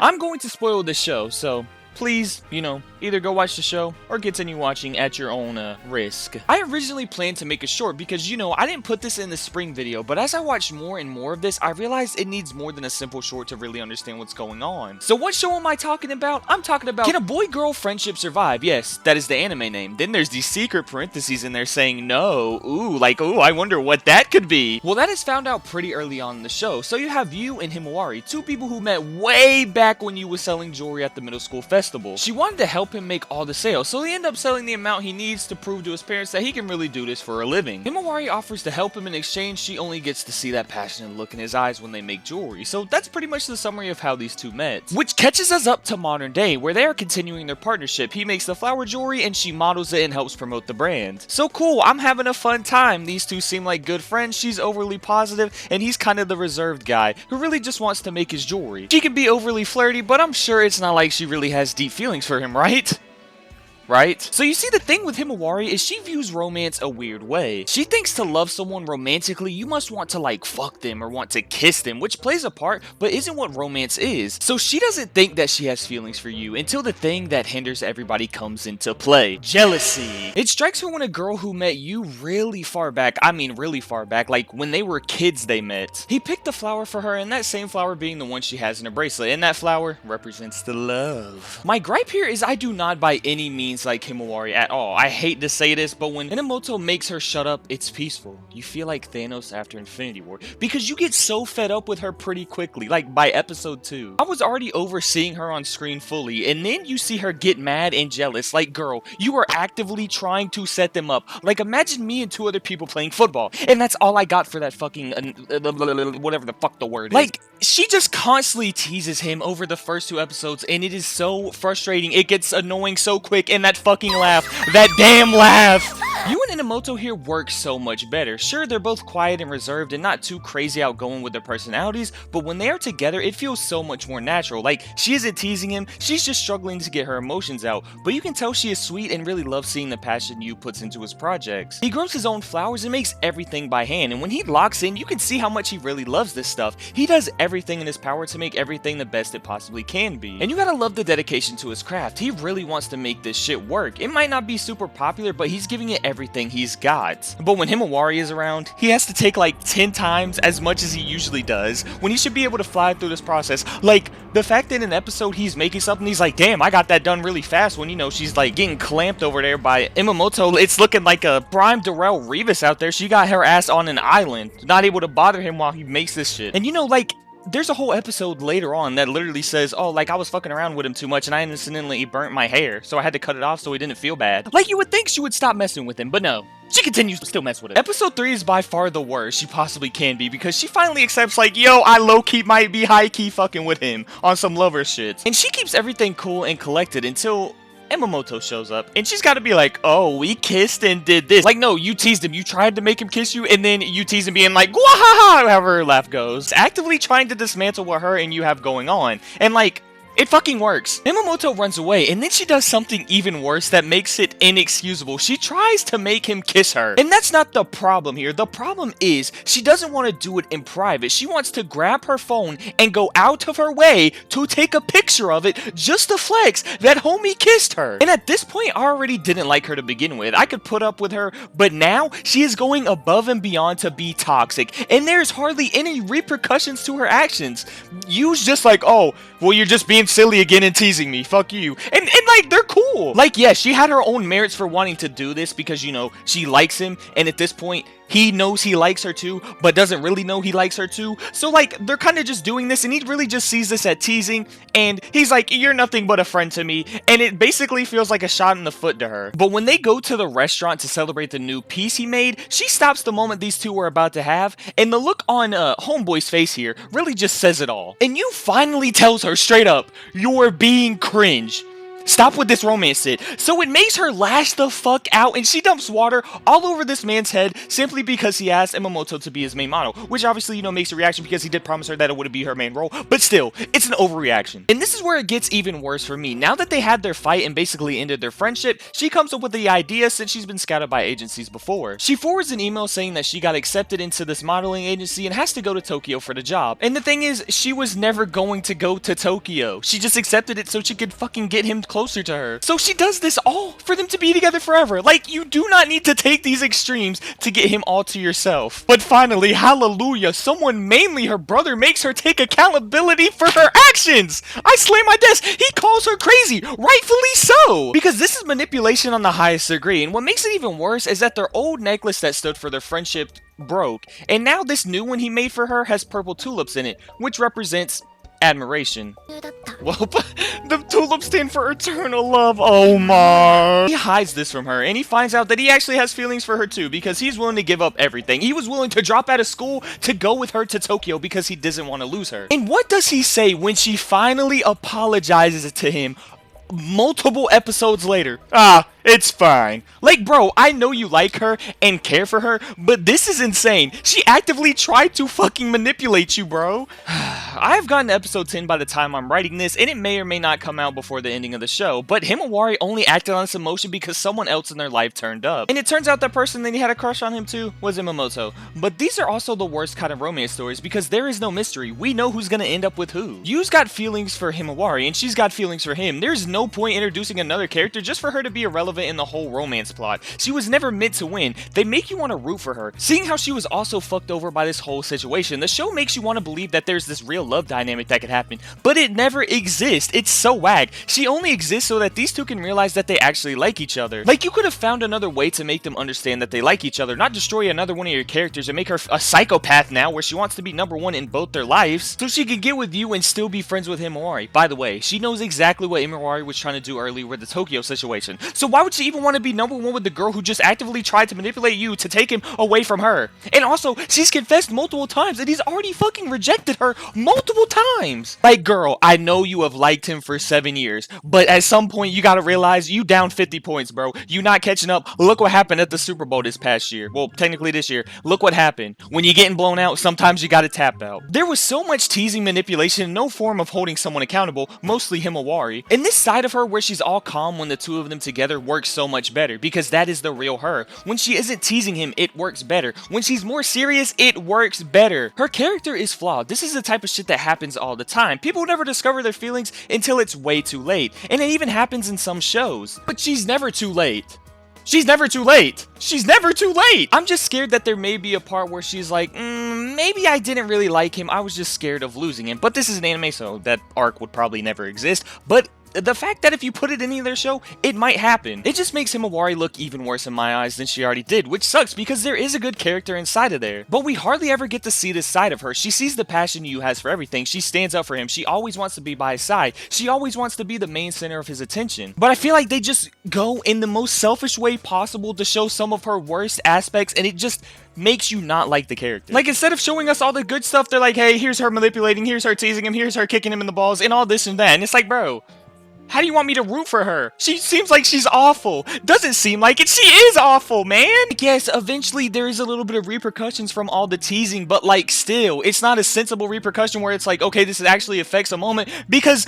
I'm going to spoil this show, so please, either go watch the show or continue watching at your own risk. I originally planned to make a short because, I didn't put this in the spring video, but as I watched more and more of this, I realized it needs more than a simple short to really understand what's going on. So what show am I talking about? I'm talking about Can a Boy-Girl Friendship Survive? Yes, that is the anime name. Then there's these secret parentheses in there saying no. Ooh, I wonder what that could be. Well, that is found out pretty early on in the show. So you have you and Himawari, two people who met way back when you was selling jewelry at the middle school festival. She wanted to help him make all the sales, so he ended up selling the amount he needs to prove to his parents that he can really do this for a living. Himawari offers to help him. In exchange, she only gets to see that passionate look in his eyes when they make jewelry. So that's pretty much the summary of how these two met. Which catches us up to modern day, where they are continuing their partnership. He makes the flower jewelry and she models it and helps promote the brand. So cool, I'm having a fun time. These two seem like good friends. She's overly positive and he's kind of the reserved guy who really just wants to make his jewelry. She can be overly flirty, but I'm sure it's not like she really has deep feelings for him, right? So you see, the thing with Himawari is she views romance a weird way. She thinks to love someone romantically, you must want to fuck them or want to kiss them, which plays a part, but isn't what romance is. So she doesn't think that she has feelings for you until the thing that hinders everybody comes into play. Jealousy. It strikes her when a girl who met you really far back, like when they were kids they met. He picked a flower for her, and that same flower being the one she has in her bracelet, and that flower represents the love. My gripe here is I do not by any means like Himawari at all. I hate to say this, but when Inamoto makes her shut up, it's peaceful. You feel like Thanos after Infinity War, because you get so fed up with her pretty quickly, like by episode 2. I was already over seeing her on screen fully, and then you see her get mad and jealous. Like, girl, you are actively trying to set them up. Like, imagine me and two other people playing football, and that's all I got for that fucking, whatever the fuck the word is. Like, she just constantly teases him over the first 2 episodes, and it is so frustrating. It gets annoying so quick, and that fucking laugh, that damn laugh. You and Inamoto here work so much better. Sure, they're both quiet and reserved and not too crazy outgoing with their personalities, but when they are together, it feels so much more natural. Like, she isn't teasing him, she's just struggling to get her emotions out, but you can tell she is sweet and really loves seeing the passion Yu puts into his projects. He grows his own flowers and makes everything by hand, and when he locks in, you can see how much he really loves this stuff. He does everything in his power to make everything the best it possibly can be. And you gotta love the dedication to his craft. He really wants to make this shit work. It might not be super popular, but he's giving it everything he's got. But when Himawari is around, he has to take like 10 times as much as he usually does, when he should be able to fly through this process. Like, the fact that in an episode he's making something, he's like, damn, I got that done really fast, when, she's like getting clamped over there by Imamoto. It's looking like a prime Darrell Revis out there. She got her ass on an island, not able to bother him while he makes this shit. And there's a whole episode later on that literally says, oh, I was fucking around with him too much and I accidentally burnt my hair, so I had to cut it off so he didn't feel bad. Like, you would think she would stop messing with him, but no. She continues to still mess with him. Episode 3 is by far the worst she possibly can be, because she finally accepts, yo, I low-key might be high-key fucking with him on some lover shit. And she keeps everything cool and collected until Imamoto shows up, and she's gotta be like, oh, we kissed and did this. Like, no, you teased him. You tried to make him kiss you, and then you tease him being like, wahaha, however her laugh goes. Actively trying to dismantle what her and you have going on. And it fucking works. Imamoto runs away, and then she does something even worse that makes it inexcusable. She tries to make him kiss her. And that's not the problem here. The problem is, she doesn't want to do it in private. She wants to grab her phone and go out of her way to take a picture of it just to flex that homie kissed her. And at this point, I already didn't like her to begin with. I could put up with her, but now she is going above and beyond to be toxic. And there's hardly any repercussions to her actions. Yu's just like, oh, well, you're just being silly again and teasing me. Fuck you. And they're cool. Yeah, she had her own merits for wanting to do this because, she likes him. And at this point, he knows he likes her too, but doesn't really know he likes her too. So, they're kind of just doing this, and he really just sees this as teasing. And he's like, you're nothing but a friend to me. And it basically feels like a shot in the foot to her. But when they go to the restaurant to celebrate the new piece he made, she stops the moment these two were about to have. And the look on Homeboy's face here really just says it all. And you finally tells her straight up, you're being cringe. Stop with this romance shit. So it makes her lash the fuck out, and she dumps water all over this man's head simply because he asked Imamoto to be his main model, which obviously, you know, makes a reaction because he did promise her that it would be her main role, but still, it's an overreaction. And this is where it gets even worse for me. Now that they had their fight and basically ended their friendship, she comes up with the idea, since she's been scouted by agencies before. She forwards an email saying that she got accepted into this modeling agency and has to go to Tokyo for the job. And the thing is, she was never going to go to Tokyo. She just accepted it so she could fucking get him closer to her. So she does this all for them to be together forever. Like, you do not need to take these extremes to get him all to yourself. But finally, hallelujah, someone, mainly her brother, makes her take accountability for her actions. I slam my desk. He calls her crazy, rightfully so, because this is manipulation on the highest degree. And what makes it even worse is that their old necklace that stood for their friendship broke, and now this new one he made for her has purple tulips in it, which represents admiration. Well, the tulips stand for eternal love. Oh my. He hides this from her, and he finds out that he actually has feelings for her too, because he's willing to give up everything. He was willing to drop out of school to go with her to Tokyo because he doesn't want to lose her. And what does he say when she finally apologizes to him multiple episodes later? It's fine. Like, bro, I know you like her and care for her, but this is insane. She actively tried to fucking manipulate you, bro. I have gotten to episode 10 by the time I'm writing this, and it may or may not come out before the ending of the show, but Himawari only acted on this emotion because someone else in their life turned up. And it turns out that person that he had a crush on him too was Imamoto. But these are also the worst kind of romance stories because there is no mystery. We know who's gonna end up with who. Yu's got feelings for Himawari, and she's got feelings for him. There's no point introducing another character just for her to be irrelevant in the whole romance plot. She was never meant to win. They make you want to root for her. Seeing how she was also fucked over by this whole situation, the show makes you want to believe that there's this real love dynamic that could happen, but it never exists. It's so whack. She only exists so that these two can realize that they actually like each other. Like, you could have found another way to make them understand that they like each other, not destroy another one of your characters and make her a psychopath now where she wants to be #1 in both their lives so she could get with you and still be friends with Himawari. By the way, she knows exactly what Himawari was trying to do earlier with the Tokyo situation, so why would she even want to be #1 with the girl who just actively tried to manipulate you to take him away from her? And also, she's confessed multiple times and he's already fucking rejected her multiple times. Like, girl, I know you have liked him for 7 years, but at some point you gotta realize you down 50 points, bro. You not catching up. Look what happened at the Super Bowl this past year. Well, technically this year. Look what happened. When you're getting blown out, sometimes you gotta tap out. There was so much teasing, manipulation, and no form of holding someone accountable, mostly Himawari. And this side of her where she's all calm when the two of them together works so much better, because that is the real her. When she isn't teasing him, it works better. When she's more serious, it works better. Her character is flawed. This is the type of shit that happens all the time. People never discover their feelings until it's way too late. And it even happens in some shows. But she's never too late. She's never too late. She's never too late. I'm just scared that there may be a part where she's like, maybe I didn't really like him. I was just scared of losing him. But this is an anime, so that arc would probably never exist. But the fact that if you put it in any of their show, it might happen. It just makes Himawari look even worse in my eyes than she already did, which sucks because there is a good character inside of there. But we hardly ever get to see this side of her. She sees the passion Yu has for everything. She stands up for him. She always wants to be by his side. She always wants to be the main center of his attention. But I feel like they just go in the most selfish way possible to show some of her worst aspects, and it just makes you not like the character. Like, instead of showing us all the good stuff, they're like, hey, here's her manipulating, here's her teasing him, here's her kicking him in the balls, and all this and that. And it's like, bro, how do you want me to root for her? She seems like she's awful. Doesn't seem like it. She is awful, man. Yes, eventually there is a little bit of repercussions from all the teasing, but like still, it's not a sensible repercussion where it's like, okay, this actually affects a moment because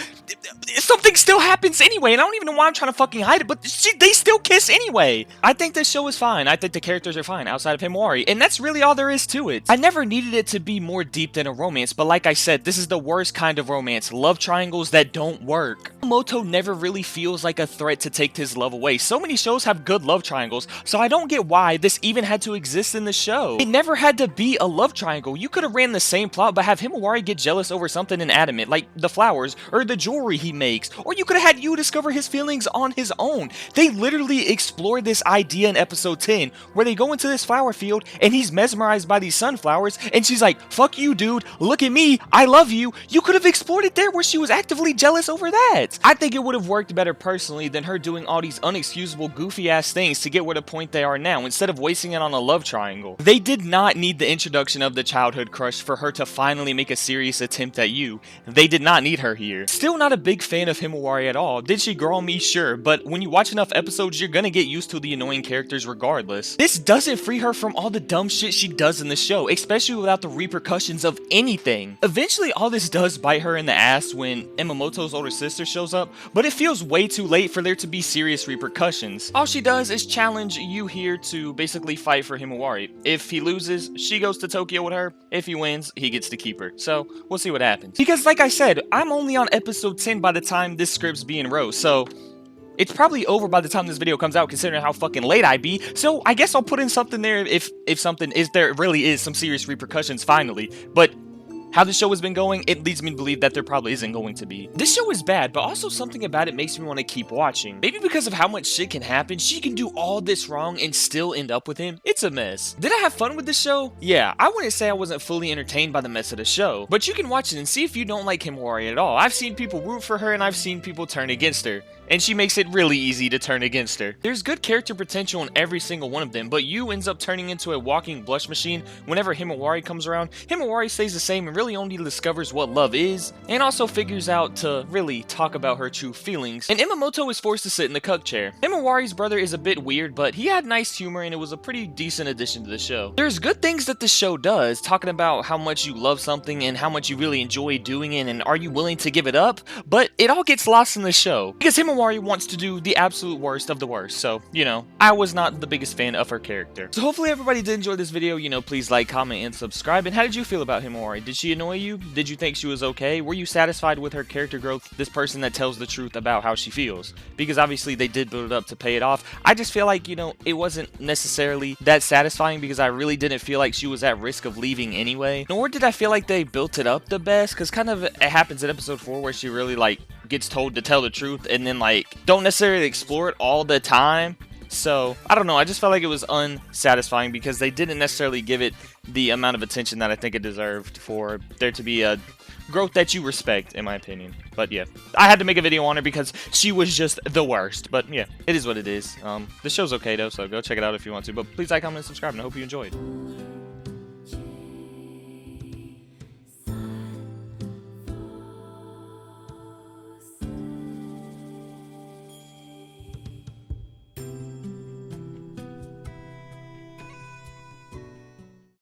something still happens anyway, and I don't even know why I'm trying to fucking hide it, but they still kiss anyway. I think this show is fine. I think the characters are fine outside of Himawari, and that's really all there is to it. I never needed it to be more deep than a romance, but like I said, this is the worst kind of romance. Love triangles that don't work. Moto never really feels like a threat to take his love away. So many shows have good love triangles, so I don't get why this even had to exist in the show. It never had to be a love triangle. You could have ran the same plot, but have Himawari get jealous over something inanimate, like the flowers, or the jewelry he makes, or you could have had Yu discover his feelings on his own. They literally explored this idea in episode 10, where they go into this flower field, and he's mesmerized by these sunflowers, and she's like, fuck you, dude, look at me, I love you. You could have explored it there where she was actively jealous over that. I think it it would have worked better personally than her doing all these unexcusable goofy ass things to get where the point they are now instead of wasting it on a love triangle. They did not need the introduction of the childhood crush for her to finally make a serious attempt at you. They did not need her here. Still not a big fan of Himawari at all. Did she grow on me? Sure, but when you watch enough episodes, you're gonna get used to the annoying characters regardless. This doesn't free her from all the dumb shit she does in the show, especially without the repercussions of anything. Eventually, all this does bite her in the ass when Minamoto's older sister shows up, but it feels way too late for there to be serious repercussions. All she does is challenge you here to basically fight for Himawari. If he loses, she goes to Tokyo with her. If he wins, he gets to keep her. So, we'll see what happens. Because like I said, I'm only on episode 10 by the time this script's being wrote, so it's probably over by the time this video comes out considering how fucking late I be, so I guess I'll put in something there if there really is some serious repercussions finally, but how the show has been going, it leads me to believe that there probably isn't going to be. This show is bad, but also something about it makes me want to keep watching. Maybe because of how much shit can happen, she can do all this wrong and still end up with him. It's a mess. Did I have fun with this show? Yeah, I wouldn't say I wasn't fully entertained by the mess of the show, but you can watch it and see if you don't like Himawari at all. I've seen people root for her and I've seen people turn against her, and she makes it really easy to turn against her. There's good character potential in every single one of them, but Yu ends up turning into a walking blush machine whenever Himawari comes around. Himawari stays the same and really only discovers what love is, and also figures out to really talk about her true feelings, and Minamoto is forced to sit in the cuck chair. Himawari's brother is a bit weird, but he had nice humor and it was a pretty decent addition to the show. There's good things that the show does, talking about how much you love something and how much you really enjoy doing it and are you willing to give it up, but it all gets lost in the show, because Himawari wants to do the absolute worst of the worst, so, you know, I was not the biggest fan of her character. So hopefully everybody did enjoy this video, you know, please like, comment, and subscribe, and how did you feel about Himawari? Did she annoy you? Did you think she was okay? Were you satisfied with her character growth? This person that tells the truth about how she feels. Because obviously they did build it up to pay it off. I just feel like, you know, it wasn't necessarily that satisfying because I really didn't feel like she was at risk of leaving anyway. Nor did I feel like they built it up the best, because kind of it happens in episode 4 where she really like gets told to tell the truth and then like don't necessarily explore it all the time. So, I don't know, I just felt like it was unsatisfying because they didn't necessarily give it the amount of attention that I think it deserved for there to be a growth that you respect, in my opinion. But yeah, I had to make a video on her because she was just the worst. But yeah, it is what it is. The show's okay though, so go check it out if you want to. But please like, comment, and subscribe, and I hope you enjoyed.